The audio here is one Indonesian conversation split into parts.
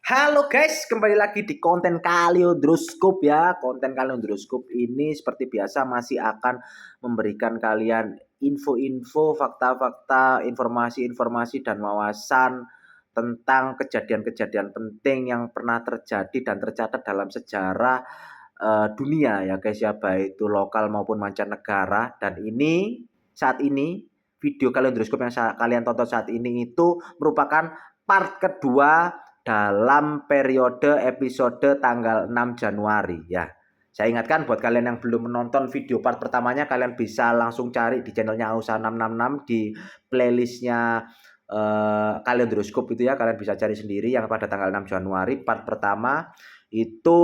Halo guys, kembali lagi di konten Kaliudroscope ya. Konten Kaliudroscope ini seperti biasa masih akan memberikan kalian info-info, fakta-fakta, informasi-informasi dan wawasan tentang kejadian-kejadian penting yang pernah terjadi dan tercatat dalam sejarah dunia ya guys ya, baik itu lokal maupun mancanegara. Dan saat ini video Kaliudroscope yang kalian tonton saat ini itu merupakan part kedua dalam periode episode tanggal 6 Januari ya. Saya ingatkan buat kalian yang belum menonton video part pertamanya, kalian bisa langsung cari di channelnya Ausa 666 di playlistnya Kaliudroscope itu ya. Kalian bisa cari sendiri yang pada tanggal 6 Januari part pertama itu.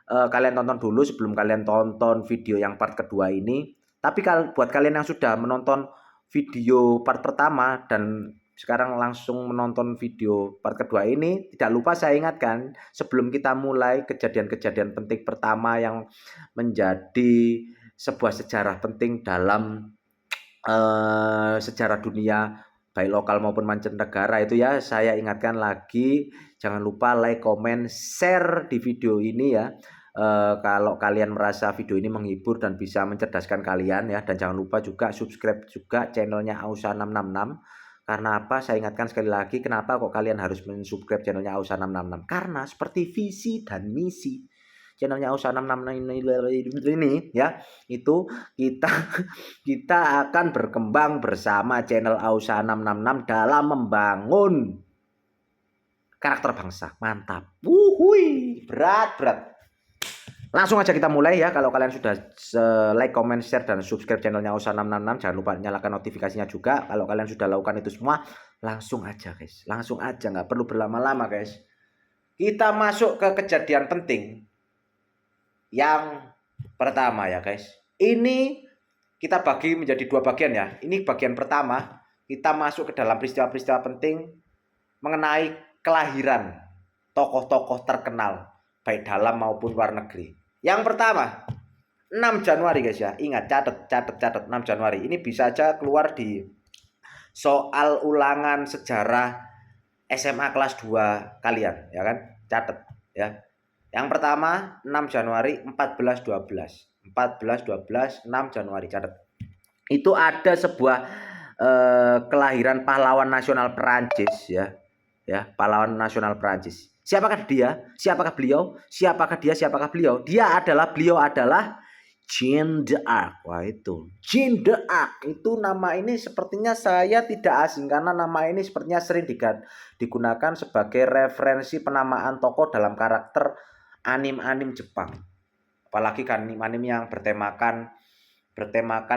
Kalian tonton dulu sebelum kalian tonton video yang part kedua ini. Tapi buat kalian yang sudah menonton video part pertama dan sekarang langsung menonton video part kedua ini, tidak lupa saya ingatkan sebelum kita mulai kejadian-kejadian penting pertama yang menjadi sebuah sejarah penting dalam sejarah dunia baik lokal maupun mancanegara itu ya, saya ingatkan lagi jangan lupa like, comment, share di video ini ya. Kalau kalian merasa video ini menghibur dan bisa mencerdaskan kalian ya, dan jangan lupa juga subscribe juga channelnya Ausa 666. Karena apa? Saya ingatkan sekali lagi, kenapa kok kalian harus mensubscribe channelnya Ausa 666? Karena seperti visi dan misi channelnya Ausa 666 ini ya, itu kita kita akan berkembang bersama channel Ausa 666 dalam membangun karakter bangsa. Mantap. Wuhui, berat. Langsung aja kita mulai ya. Kalau kalian sudah like, comment, share, dan subscribe channelnya Ausa 666, jangan lupa nyalakan notifikasinya juga. Kalau kalian sudah lakukan itu semua, langsung aja guys. Langsung aja, nggak perlu berlama-lama guys. Kita masuk ke kejadian penting yang pertama ya guys. Ini kita bagi menjadi dua bagian ya. Ini bagian pertama, kita masuk ke dalam peristiwa-peristiwa penting mengenai kelahiran tokoh-tokoh terkenal baik dalam maupun luar negeri. Yang pertama, 6 Januari guys ya. Ingat, catat 6 Januari. Ini bisa aja keluar di soal ulangan sejarah SMA kelas 2 kalian ya kan. Catat ya. Yang pertama 6 Januari 1412. 1412 6 Januari, catat. Itu ada sebuah kelahiran pahlawan nasional Perancis ya. Ya, pahlawan nasional Perancis. Siapakah dia? Siapakah beliau? Siapakah dia? Siapakah beliau? Beliau adalah Jeanne d'Arc. Wah itu. Jeanne d'Arc itu nama ini sepertinya saya tidak asing karena nama ini sepertinya sering digunakan sebagai referensi penamaan tokoh dalam karakter anim-anim Jepang. Apalagi kan anim-anim yang bertemakan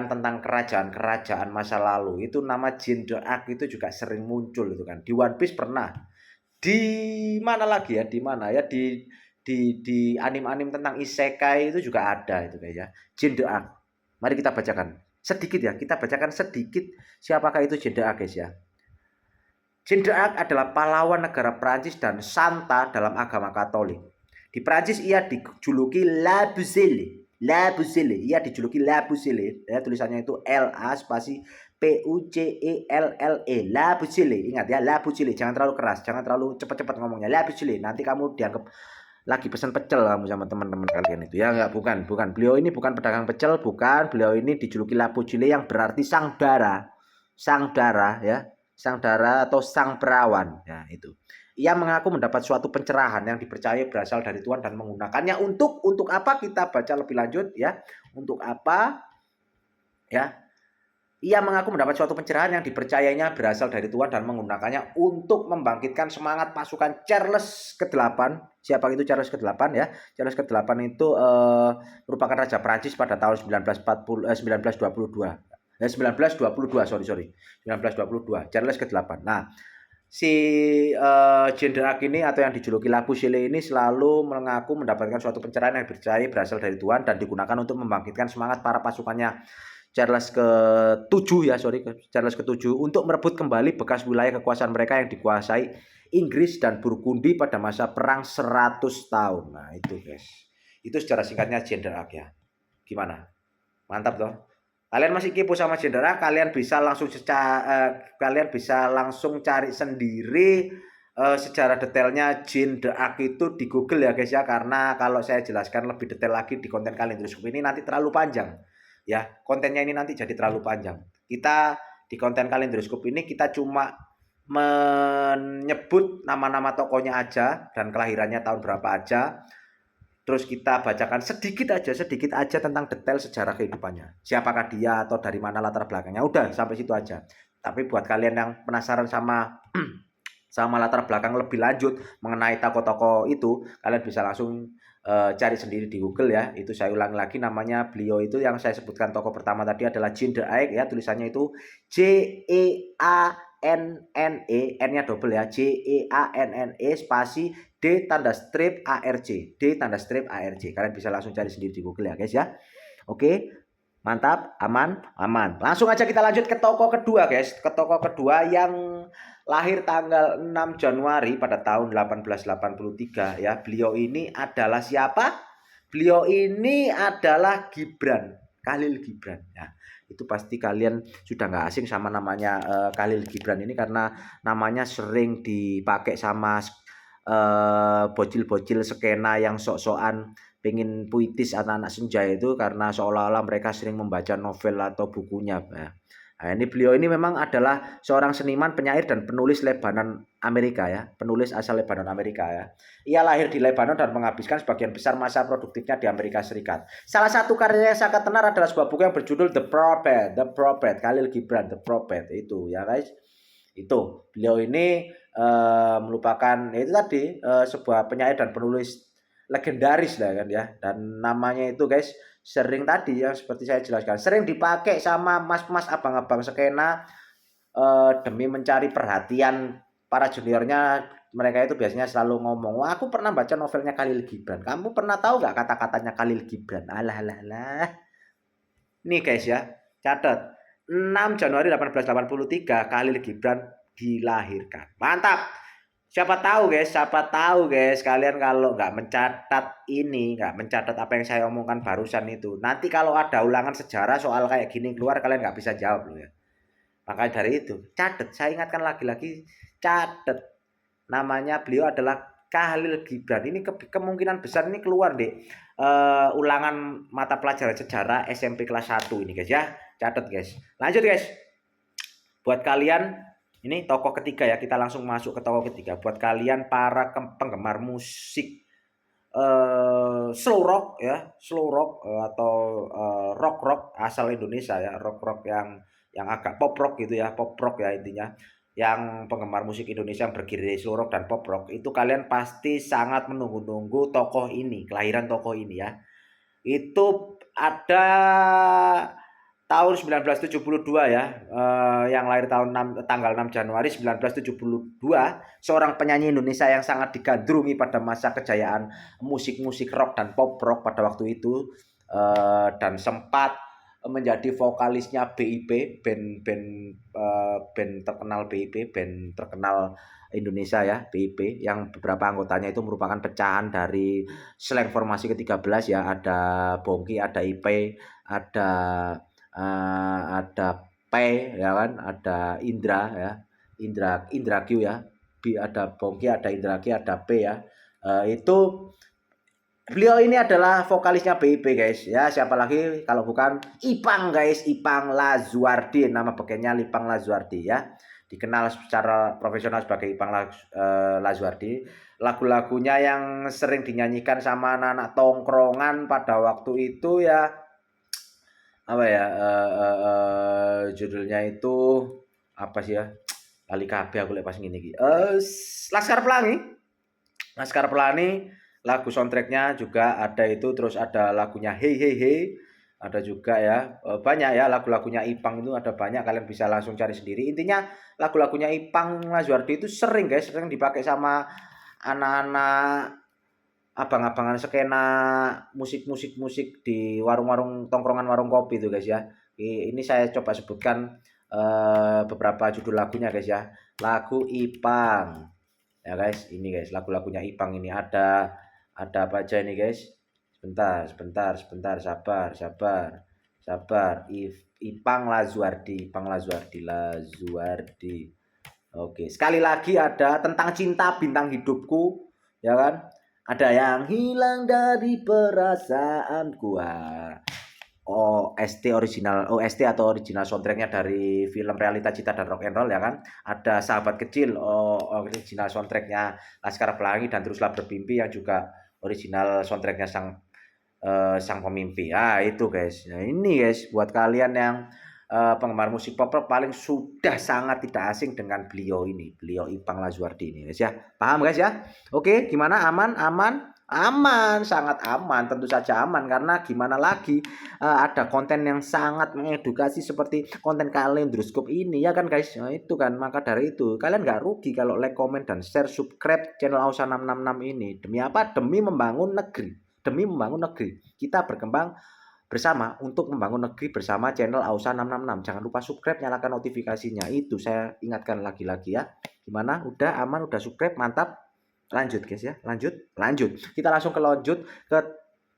tentang kerajaan-kerajaan masa lalu. Itu nama Jeanne d'Arc itu juga sering muncul itu kan. Di One Piece pernah. Di mana lagi ya? Di mana ya? Di anim-anim tentang isekai itu juga ada itu guys ya. Jeanne d'Arc. Mari kita bacakan sedikit ya. Kita bacakan sedikit siapakah itu Jeanne d'Arc guys ya. Jeanne d'Arc adalah pahlawan negara Prancis dan santa dalam agama Katolik. Di Prancis ia dijuluki La Pucelle. La Pucelle. Ia dijuluki La Pucelle. Ya, tulisannya itu LA spasi Pucelle. La Pucelle. Ingat ya, La Pucelle. Jangan terlalu keras, jangan terlalu cepat-cepat ngomongnya. La Pucelle. Nanti kamu dianggap lagi pesan pecel kamu sama teman-teman kalian itu. Ya enggak, bukan. Beliau ini bukan pedagang pecel, bukan. Beliau ini dijuluki La Pucelle yang berarti sang dara. Sang dara ya. Sang dara atau sang perawan. Ya, itu. Ia mengaku mendapat suatu pencerahan yang dipercaya berasal dari Tuhan dan menggunakannya untuk apa, kita baca lebih lanjut ya. Untuk apa? Ya. Ia mengaku mendapat suatu pencerahan yang dipercayainya berasal dari Tuhan dan menggunakannya untuk membangkitkan semangat pasukan Charles ke-8. Siapa itu Charles ke-8 ya? Charles ke-8 itu merupakan raja Prancis pada tahun 1922. 1922, sorry. 1922, Charles ke-8. Nah, si Jeanne d'Arc ini atau yang dijuluki La Pucelle ini selalu mengaku mendapatkan suatu pencerahan yang dipercaya berasal dari Tuhan dan digunakan untuk membangkitkan semangat para pasukannya Charles ke-7 untuk merebut kembali bekas wilayah kekuasaan mereka yang dikuasai Inggris dan Burgundi pada masa perang 100 tahun. Nah, itu guys. Itu secara singkatnya Jeanne d'Arc ya. Gimana? Mantap toh? Kalian masih kepo sama Jeanne d'Arc, kalian bisa langsung cari sendiri secara detailnya Jin The Ark itu di Google ya guys ya, karena kalau saya jelaskan lebih detail lagi di konten Kalendoskop ini nanti terlalu panjang ya, kontennya ini nanti jadi terlalu panjang. Kita di konten Kalendoskop ini kita cuma menyebut nama-nama tokonya aja dan kelahirannya tahun berapa aja, terus kita bacakan sedikit aja tentang detail sejarah kehidupannya, siapakah dia atau dari mana latar belakangnya, udah sampai situ aja. Tapi buat kalian yang penasaran sama sama latar belakang lebih lanjut mengenai tokoh-tokoh itu, kalian bisa langsung cari sendiri di Google ya. Itu saya ulang lagi, namanya beliau itu yang saya sebutkan tokoh pertama tadi adalah Jin The Ark ya, tulisannya itu Jeanne, N-nya double ya, Jeanne spasi D tanda strip ARC, D tanda strip ARC. Kalian bisa langsung cari sendiri di Google ya guys ya. Oke, mantap, aman. Langsung aja kita lanjut ke tokoh kedua guys. Ke tokoh kedua yang lahir tanggal 6 Januari pada tahun 1883 ya. Beliau ini adalah siapa? Beliau ini adalah Gibran, Khalil Gibran. Nah, itu pasti kalian sudah nggak asing sama namanya Khalil Gibran ini, karena namanya sering dipakai sama bocil-bocil skena yang sok-sokan pengen puitis anak-anak senja itu, karena seolah-olah mereka sering membaca novel atau bukunya. Nah, ini beliau ini memang adalah seorang seniman, penyair dan penulis Lebanon Amerika ya, penulis asal Lebanon Amerika ya. Ia lahir di Lebanon dan menghabiskan sebagian besar masa produktifnya di Amerika Serikat. Salah satu karyanya yang sangat tenar adalah sebuah buku yang berjudul The Prophet, Khalil Gibran, The Prophet itu ya guys. Itu beliau ini merupakan itu tadi sebuah penyair dan penulis legendaris lah kan ya, dan namanya itu guys sering tadi ya seperti saya jelaskan sering dipakai sama mas-mas abang-abang skena demi mencari perhatian para juniornya. Mereka itu biasanya selalu ngomong, wah aku pernah baca novelnya Khalil Gibran, kamu pernah tahu nggak kata-katanya Khalil Gibran? Alah. Nih guys ya, catat 6 Januari 1883 Khalil Gibran dilahirkan. Mantap. Siapa tahu guys, kalian kalau nggak mencatat ini, nggak mencatat apa yang saya omongkan barusan itu, nanti kalau ada ulangan sejarah soal kayak gini keluar, kalian nggak bisa jawab loh ya. Makanya dari itu, catat, saya ingatkan lagi-lagi, catat. Namanya beliau adalah Khalil Gibran. Ini kemungkinan besar ini keluar deh ulangan mata pelajaran sejarah SMP kelas 1 ini guys ya. Catat guys. Lanjut guys. Buat kalian, ini tokoh ketiga ya, kita langsung masuk ke tokoh ketiga. Buat kalian para penggemar musik slow rock ya, atau rock asal Indonesia ya, rock yang agak pop rock gitu ya, pop rock ya intinya. Yang penggemar musik Indonesia yang bergiri slow rock dan pop rock itu, kalian pasti sangat menunggu-nunggu tokoh ini, kelahiran tokoh ini ya. Itu ada tahun 1972 ya, yang lahir tanggal 6 Januari 1972, seorang penyanyi Indonesia yang sangat digandrungi pada masa kejayaan musik-musik rock dan pop rock pada waktu itu, dan sempat menjadi vokalisnya BIP, band terkenal BIP, band terkenal Indonesia ya, BIP, yang beberapa anggotanya itu merupakan pecahan dari slang formasi ke-13 ya, ada Bongki, ada IP, ada P ya kan, ada Indra ya, Indra Q ya, ada Bongki, ada Indra Q, ada P ya. Itu beliau ini adalah vokalisnya BIP guys ya, siapa lagi kalau bukan Ipang guys, Ipang Lazuardi, nama bekennya Ipang Lazuardi ya, dikenal secara profesional sebagai Ipang Lazuardi. Lagu-lagunya yang sering dinyanyikan sama anak-anak tongkrongan pada waktu itu ya, apa ya, judulnya itu apa sih ya, lali kabeh aku lek pas ngene iki. Laskar Pelangi, lagu soundtracknya juga ada itu, terus ada lagunya Hey Hey Hey, ada juga ya, banyak ya lagu-lagunya Ipang itu, ada banyak, kalian bisa langsung cari sendiri. Intinya lagu-lagunya Ipang Lazuardi itu sering dipakai sama anak-anak abang-abangan skena musik di warung-warung tongkrongan, warung kopi itu guys ya. Ini saya coba sebutkan beberapa judul lagunya guys ya. Lagu Ipang ya guys, ini guys lagu-lagunya Ipang ini ada apa aja ini guys. Sebentar, sabar. Ipang Lazuardi. Oke, sekali lagi ada tentang cinta bintang hidupku, ya kan? Ada yang hilang dari perasaanku. Wah. OST original OST atau original soundtracknya dari film Realita Cinta dan Rock and Roll ya kan. Ada Sahabat Kecil original soundtracknya Laskar Pelangi dan Teruslah Bermimpi yang juga original soundtracknya Sang Pemimpi. Ah itu guys. Nah ini guys buat kalian yang penggemar musik pop paling sudah sangat tidak asing dengan beliau ini, beliau Ipang Lazuardi ini guys ya. Paham guys ya? Oke, gimana aman? Aman? Aman, sangat aman, tentu saja aman karena gimana lagi ada konten yang sangat mengedukasi seperti konten Kalendroskop ini ya kan guys. Nah, itu kan maka dari itu kalian nggak rugi kalau like, comment dan share, subscribe channel Ausa 666 ini. Demi apa? Demi membangun negeri. Demi membangun negeri. Kita berkembang bersama untuk membangun negeri bersama channel Ausa 666. Jangan lupa subscribe, nyalakan notifikasinya. Itu saya ingatkan lagi-lagi ya. Gimana? Udah aman, udah subscribe, mantap. Lanjut guys ya, lanjut. Kita langsung lanjut ke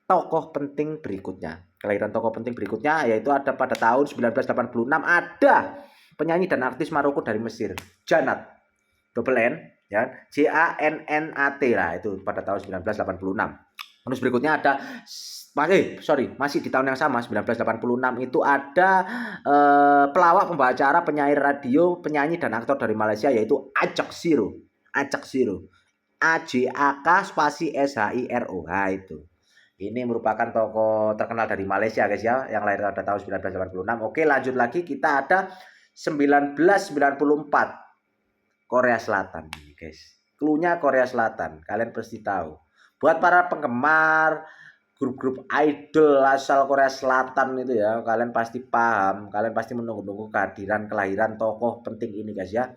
tokoh penting berikutnya. Kelahiran tokoh penting berikutnya yaitu ada pada tahun 1986 ada penyanyi dan artis Maroko dari Mesir, Janat. Double N ya, Jannat lah itu pada tahun 1986. Terus berikutnya ada masih di tahun yang sama 1986 itu ada pelawak, pembawa penyair radio, penyanyi dan aktor dari Malaysia yaitu Ajak Siro. AJAK spasi SHIRO. Nah itu. Ini merupakan tokoh terkenal dari Malaysia guys ya, yang lahir pada tahun 1986. Oke, lanjut lagi kita ada 1994 Korea Selatan guys. Cluenya Korea Selatan, kalian pasti tahu. Buat para penggemar grup-grup idol asal Korea Selatan itu ya, kalian pasti paham, kalian pasti menunggu-nunggu kelahiran tokoh penting ini guys ya.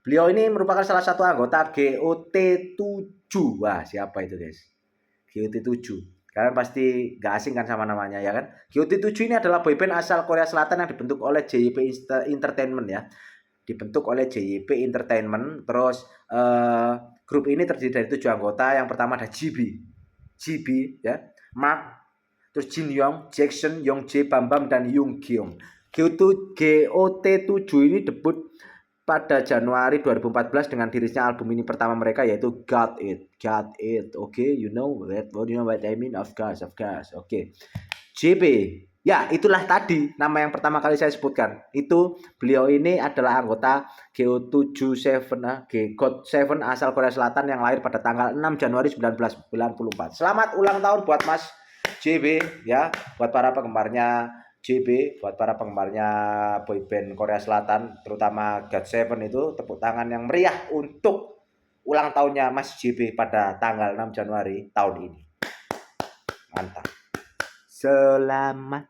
Beliau ini merupakan salah satu anggota GOT7. Wah, siapa itu guys? GOT7. Kalian pasti gak asing kan sama namanya ya kan? GOT7 ini adalah boyband asal Korea Selatan yang dibentuk oleh JYP Entertainment ya. Dibentuk oleh JYP Entertainment. Terus grup ini terdiri dari 7 anggota. Yang pertama ada GB ya, Mark, terus Jin Young, Jackson, Youngjae, Bambam dan Yoongyung. GOT7 ini debut pada Januari 2014 dengan dirilisnya album ini pertama mereka yaitu Got It. Okay, you know what I mean? Of course. Okay. JP. Ya, itulah tadi nama yang pertama kali saya sebutkan. Itu beliau ini adalah anggota GOT7 asal Korea Selatan yang lahir pada tanggal 6 Januari 1994. Selamat ulang tahun buat Mas JB ya, buat para penggemarnya JB, buat para penggemarnya boyband Korea Selatan, terutama GOT7 itu, tepuk tangan yang meriah untuk ulang tahunnya Mas JB pada tanggal 6 Januari tahun ini. Mantap. Selamat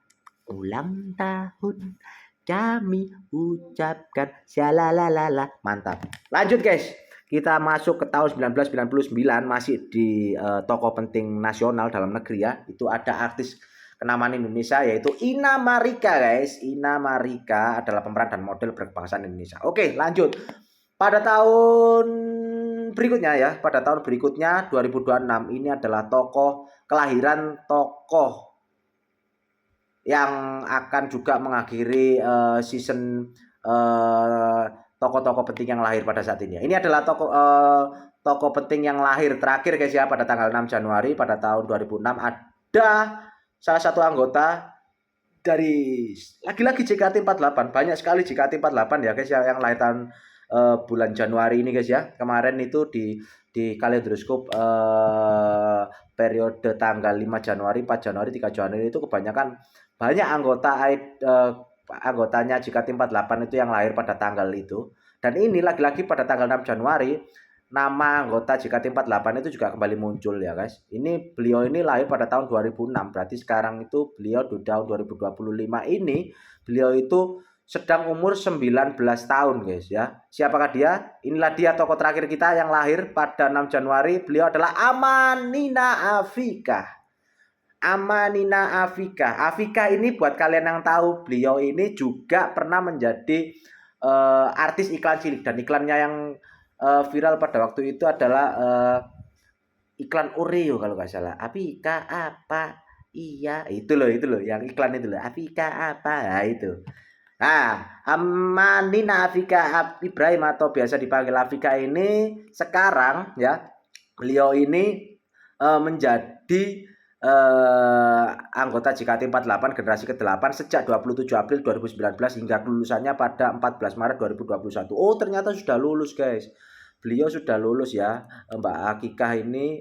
ulang tahun kami ucapkan syalalala. Mantap. Lanjut guys. Kita masuk ke tahun 1999 masih di tokoh penting nasional dalam negeri ya. Itu ada artis kenamaan Indonesia yaitu Ina Marika guys. Ina Marika adalah pemeran dan model berkebangsaan Indonesia. Oke, lanjut. Pada tahun berikutnya 2026 ini adalah kelahiran tokoh yang akan juga mengakhiri season tokoh-tokoh penting yang lahir pada saat ini. Ini adalah tokoh penting yang lahir terakhir guys ya pada tanggal 6 Januari pada tahun 2006 ada salah satu anggota dari lagi-lagi JKT48. Banyak sekali JKT48 ya guys ya yang lahir tahun bulan Januari ini guys ya. Kemarin itu di Kalendroskop periode tanggal 5 Januari, 4 Januari, 3 Januari itu kebanyakan banyak anggotanya JKT48 itu yang lahir pada tanggal itu. Dan ini lagi-lagi pada tanggal 6 Januari nama anggota JKT48 itu juga kembali muncul ya guys. Ini beliau ini lahir pada tahun 2006. Berarti sekarang itu beliau di tahun 2025 ini beliau itu sedang umur 19 tahun guys ya. Siapakah dia? Inilah dia tokoh terakhir kita yang lahir pada 6 Januari. Beliau adalah Amanina Afika. Amanina Afika. Afika ini buat kalian yang tahu, beliau ini juga pernah menjadi artis iklan cilik dan iklannya yang viral pada waktu itu adalah iklan Oreo kalau nggak salah. Afika apa? Iya, itu loh yang iklan itu loh. Afika apa? Nah, itu. Nah, Amanina Afika Ibrahim atau biasa dipanggil Afika ini sekarang ya, beliau ini menjadi anggota JKT48 generasi ke-8 sejak 27 April 2019 hingga lulusannya pada 14 Maret 2021. Oh, ternyata sudah lulus, guys. Beliau sudah lulus ya. Mbak Afika ini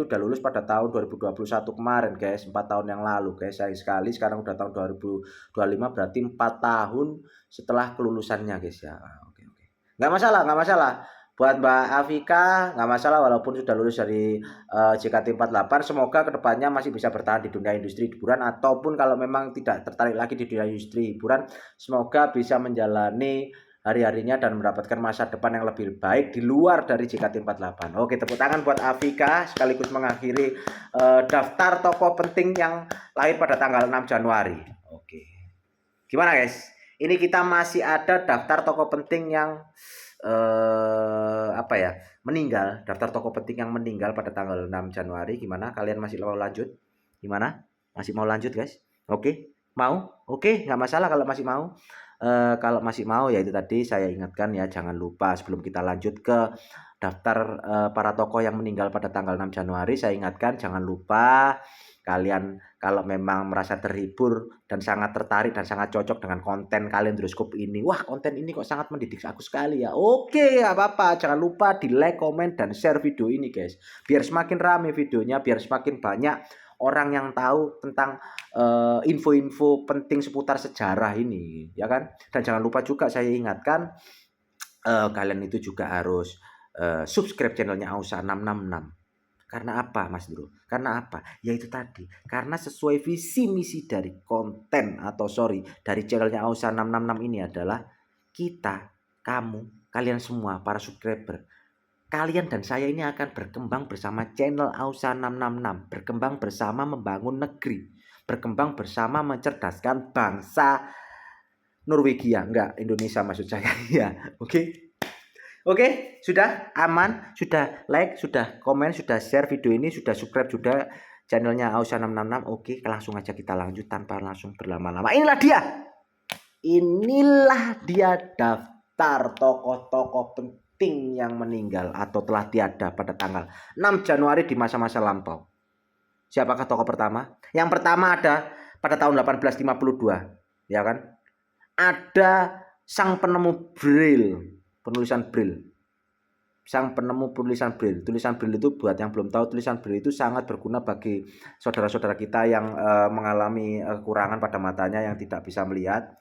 udah lulus pada tahun 2021 kemarin, guys. 4 tahun yang lalu, guys. Sayang sekali sekarang udah tahun 2025, berarti 4 tahun setelah kelulusannya, guys ya. Oke, oke. Nggak masalah, nggak masalah. Buat Mbak Afika nggak masalah walaupun sudah lulus dari JKT48, semoga kedepannya masih bisa bertahan di dunia industri hiburan, ataupun kalau memang tidak tertarik lagi di dunia industri hiburan, semoga bisa menjalani hari-harinya dan mendapatkan masa depan yang lebih baik di luar dari JKT48. Oke, tepuk tangan buat Afika sekaligus mengakhiri daftar tokoh penting yang lahir pada tanggal 6 Januari. Oke. Gimana, guys? Ini kita masih ada daftar tokoh penting yang meninggal, daftar tokoh penting yang meninggal pada tanggal 6 Januari. Gimana, kalian masih mau lanjut? Gimana, masih mau lanjut, guys? Oke, mau? Oke, nggak masalah kalau masih mau. Kalau masih mau ya itu tadi saya ingatkan ya, jangan lupa sebelum kita lanjut ke daftar para tokoh yang meninggal pada tanggal 6 Januari, saya ingatkan jangan lupa kalian kalau memang merasa terhibur dan sangat tertarik dan sangat cocok dengan konten Kalendroskop ini. Wah, konten ini kok sangat mendidik aku sekali ya. Oke, apa-apa. Jangan lupa di like, komen, dan share video ini, guys. Biar semakin rame videonya, biar semakin banyak orang yang tahu tentang info-info penting seputar sejarah ini, ya kan? Dan jangan lupa juga saya ingatkan kalian itu juga harus subscribe channelnya Ausa 666. Karena apa, Mas Bro? Karena apa? Yaitu tadi, karena sesuai visi misi dari dari channelnya Ausa 666 ini adalah kita, kamu, kalian semua para subscriber, kalian dan saya ini akan berkembang bersama channel Ausa 666, berkembang bersama membangun negeri, berkembang bersama mencerdaskan bangsa Norwegia, enggak Indonesia maksud saya ya. Oke. Oke, sudah aman, sudah like, sudah komen, sudah share video ini, sudah subscribe juga channelnya Ausa 666. Oke, langsung aja kita lanjut tanpa langsung berlama-lama. Inilah dia daftar tokoh-tokoh penting yang meninggal atau telah tiada pada tanggal 6 Januari di masa-masa lampau. Siapakah tokoh pertama? Yang pertama ada pada tahun 1852, ya kan? Ada sang penemu Braille. Penulisan Braille. Sang penemu tulisan Braille. Tulisan Braille itu, buat yang belum tahu, tulisan Braille itu sangat berguna bagi saudara-saudara kita yang mengalami kekurangan pada matanya, yang tidak bisa melihat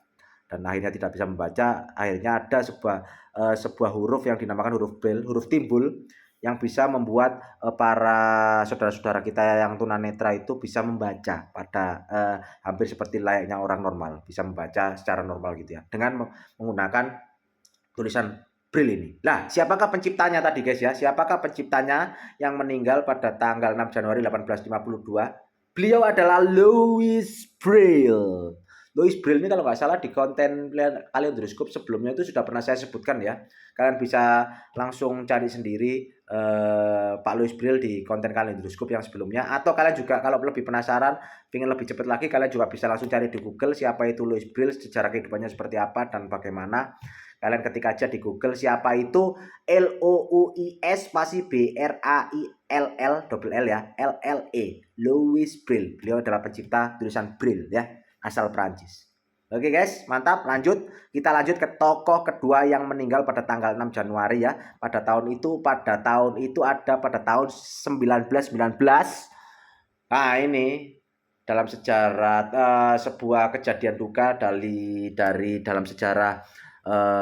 dan akhirnya tidak bisa membaca. Akhirnya ada sebuah huruf yang dinamakan huruf Braille, huruf timbul, yang bisa membuat para saudara-saudara kita yang tunanetra itu bisa membaca pada hampir seperti layaknya orang normal, bisa membaca secara normal gitu ya, dengan menggunakan tulisan Braille ini. Nah, siapakah penciptanya tadi, guys ya? Siapakah penciptanya yang meninggal pada tanggal 6 Januari 1852? Beliau adalah Louis Braille. Louis Braille ini kalau nggak salah di konten Kalendroskop sebelumnya itu sudah pernah saya sebutkan ya. Kalian bisa langsung cari sendiri Pak Louis Braille di konten Kalendroskop yang sebelumnya. Atau kalian juga kalau lebih penasaran, ingin lebih cepat lagi, kalian juga bisa langsung cari di Google siapa itu Louis Braille, sejarah kehidupannya seperti apa dan bagaimana. Kalian ketik aja di Google siapa itu Louis spasi Braille ya, Louis Braille. Beliau adalah pencipta tulisan Braille ya, asal Prancis. Oke guys, mantap. Lanjut, kita lanjut ke tokoh kedua yang meninggal pada tanggal 6 Januari ya. Pada tahun itu ada pada tahun 1919. Nah, ini dalam sejarah sebuah kejadian duka dari dalam sejarah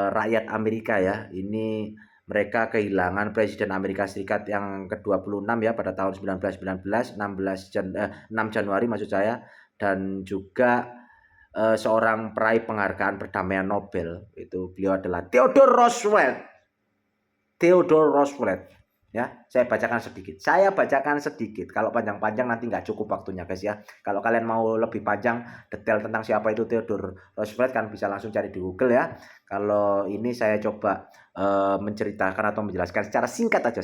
rakyat Amerika ya. Ini mereka kehilangan Presiden Amerika Serikat yang ke-26 ya pada tahun 1919, 6 Januari maksud saya, dan juga seorang peraih penghargaan perdamaian Nobel, itu beliau adalah Theodore Roosevelt. Ya, saya bacakan sedikit. Kalau panjang-panjang nanti nggak cukup waktunya, guys ya. Kalau kalian mau lebih panjang detail tentang siapa itu Theodore Roosevelt, kan bisa langsung cari di Google ya. Kalau ini saya coba menceritakan atau menjelaskan secara singkat aja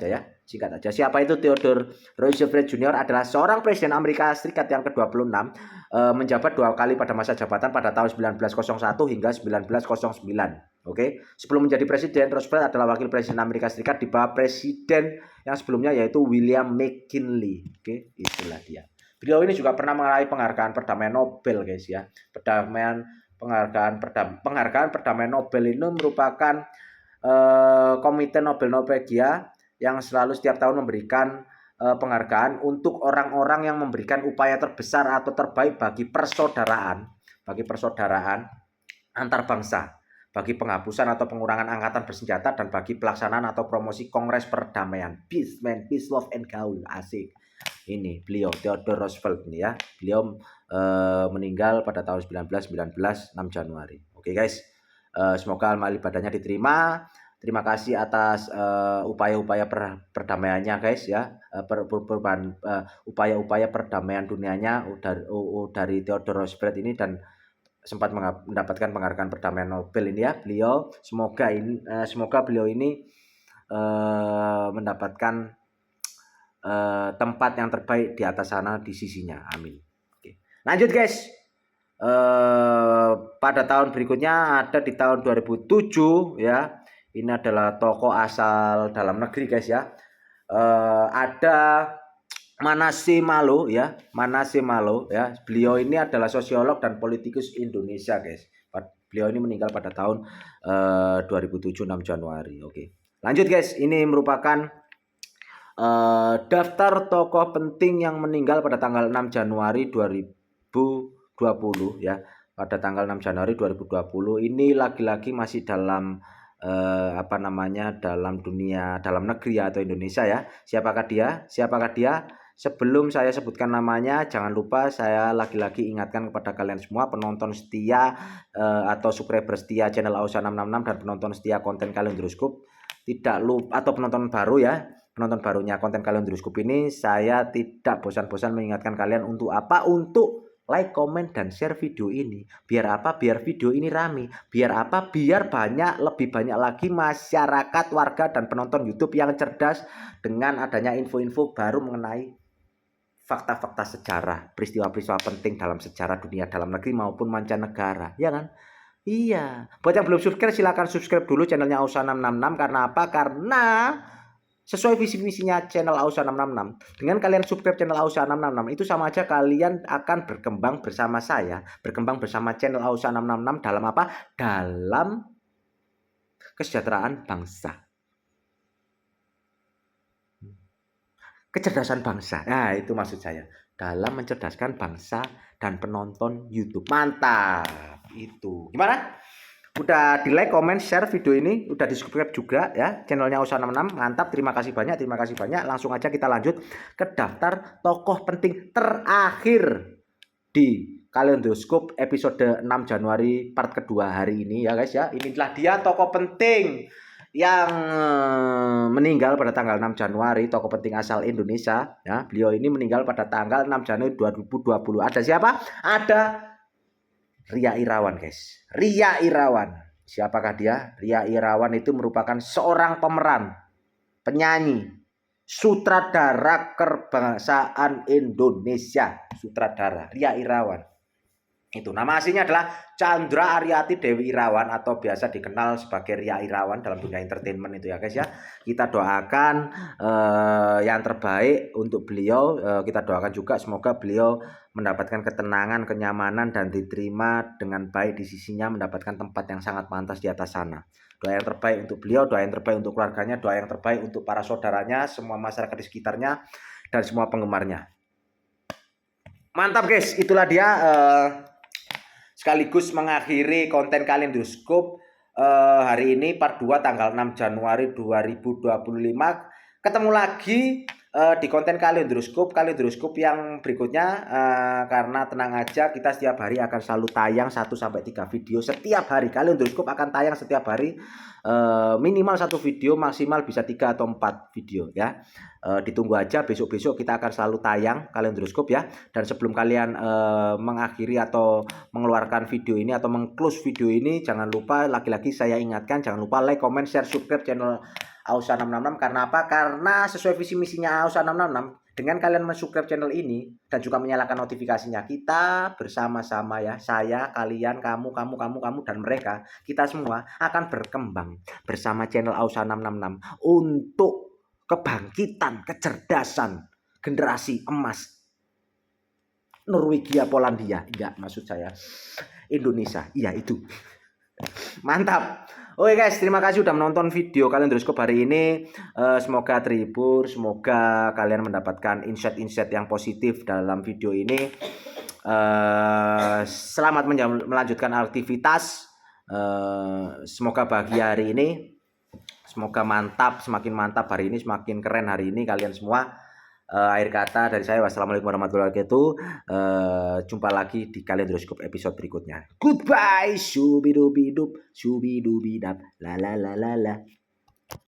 ya. Singkat aja. Siapa itu Theodore Roosevelt Jr. adalah seorang presiden Amerika Serikat yang ke-26, menjabat 2 kali pada masa jabatan pada tahun 1901 hingga 1909. Oke. Sebelum menjadi presiden, Roosevelt adalah wakil presiden Amerika Serikat di bawah presiden yang sebelumnya yaitu William McKinley. Oke, itulah dia. Beliau ini juga pernah meraih penghargaan perdamaian Nobel, guys ya. Penghargaan perdamaian Nobel ini merupakan Komite Nobel Norwegia yang selalu setiap tahun memberikan penghargaan untuk orang-orang yang memberikan upaya terbesar atau terbaik bagi persaudaraan antar bangsa, bagi penghapusan atau pengurangan angkatan bersenjata, dan bagi pelaksanaan atau promosi Kongres Perdamaian. Peace, man, peace, love, and gaul. Asik. Ini beliau Theodore Roosevelt ini ya. Beliau meninggal pada tahun 1919 6 Januari. Oke guys. Semoga amal ibadahnya diterima. Terima kasih atas upaya-upaya perdamaiannya guys ya. Upaya-upaya perdamaian dunianya dari Theodore Roosevelt ini, dan sempat mendapatkan penghargaan perdamaian Nobel ini ya. Beliau semoga beliau ini mendapatkan tempat yang terbaik di atas sana di sisinya. Amin. Oke. Lanjut guys. Pada tahun berikutnya ada di tahun 2007 ya. Ini adalah tokoh asal dalam negeri guys ya. Ada Manasseh Malo ya. Beliau ini adalah sosiolog dan politikus Indonesia guys. Beliau ini meninggal pada tahun 2007 6 Januari. Oke. Lanjut guys, ini merupakan daftar tokoh penting yang meninggal pada tanggal 6 Januari 2020 ya. Pada tanggal 6 Januari 2020 ini lagi-lagi masih dalam dalam dunia dalam negeri atau Indonesia ya. Siapakah dia? Sebelum saya sebutkan namanya, jangan lupa saya lagi-lagi ingatkan kepada kalian semua penonton setia atau subscriber setia channel Ausa 666 dan penonton setia konten Kalendroskop, tidak lupa, atau penonton baru ya. Penonton barunya konten Kalendroskop ini, saya tidak bosan-bosan mengingatkan kalian untuk apa? Untuk like, komen, dan share video ini. Biar apa? Biar video ini rame. Biar apa? Biar lebih banyak lagi masyarakat, warga, dan penonton YouTube yang cerdas dengan adanya info-info baru mengenai fakta-fakta sejarah, peristiwa-peristiwa penting dalam sejarah dunia dalam negeri maupun mancanegara. Ya kan? Iya. Buat yang belum subscribe, silahkan subscribe dulu channelnya Ausa 666. Karena apa? Karena sesuai visi-misinya channel Ausa 666. Dengan kalian subscribe channel Ausa 666 itu sama aja kalian akan berkembang bersama saya, berkembang bersama channel Ausa 666 dalam apa? Dalam kesejahteraan bangsa. Kecerdasan bangsa. Nah, itu maksud saya. Dalam mencerdaskan bangsa dan penonton YouTube. Mantap. Itu. Gimana? Udah di like, comment, share video ini, udah di subscribe juga ya channelnya Ausa 66. Mantap, terima kasih banyak. Langsung aja kita lanjut ke daftar tokoh penting terakhir di Kalendroskop episode 6 Januari part kedua hari ini ya guys ya. Inilah dia tokoh penting yang meninggal pada tanggal 6 Januari, tokoh penting asal Indonesia ya. Beliau ini meninggal pada tanggal 6 Januari 2020. Ada siapa? Ada Ria Irawan guys. Ria Irawan. Siapakah dia? Ria Irawan itu merupakan seorang pemeran, penyanyi, sutradara kebangsaan Indonesia. Sutradara Ria Irawan. Itu nama aslinya adalah Chandra Aryati Dewi Irawan atau biasa dikenal sebagai Ria Irawan dalam dunia entertainment itu ya guys ya. Kita doakan yang terbaik untuk beliau. Kita doakan juga semoga beliau mendapatkan ketenangan, kenyamanan, dan diterima dengan baik di sisinya, mendapatkan tempat yang sangat pantas di atas sana. Doa yang terbaik untuk beliau, doa yang terbaik untuk keluarganya, doa yang terbaik untuk para saudaranya, semua masyarakat di sekitarnya, dan semua penggemarnya. Mantap guys, itulah dia sekaligus mengakhiri konten Kalendroskop hari ini part 2 tanggal 6 Januari 2025. Ketemu lagi di konten Kalendroskop yang berikutnya, karena tenang aja kita setiap hari akan selalu tayang 1-3 video setiap hari. Kalendroskop akan tayang setiap hari, minimal 1 video, maksimal bisa 3 atau 4 video ya. Ditunggu aja, besok-besok kita akan selalu tayang Kalendroskop ya. Dan sebelum kalian mengakhiri atau mengeluarkan video ini atau meng-close video ini, jangan lupa, lagi-lagi saya ingatkan, jangan lupa like, comment, share, subscribe channel Ausa 666. Karena apa? Karena sesuai visi misinya Ausa 666, dengan kalian subscribe channel ini dan juga menyalakan notifikasinya, kita bersama-sama ya, saya, kalian, kamu, dan mereka, kita semua akan berkembang bersama channel Ausa 666 untuk kebangkitan, kecerdasan generasi emas Norwegia, Polandia. Enggak, maksud saya Indonesia. Iya, itu. Mantap. Oke guys, terima kasih sudah menonton video Kalendroskop hari ini. Semoga terhibur, semoga kalian mendapatkan insight-insight yang positif dalam video ini. Selamat melanjutkan aktivitas. Semoga bahagia hari ini. Semoga mantap, semakin mantap hari ini, semakin keren hari ini kalian semua. Akhir kata dari saya, wassalamualaikum warahmatullahi wabarakatuh. Jumpa lagi di Kalendroskop episode berikutnya. Goodbye, shubidubidub, shubidubidab, la la la la la.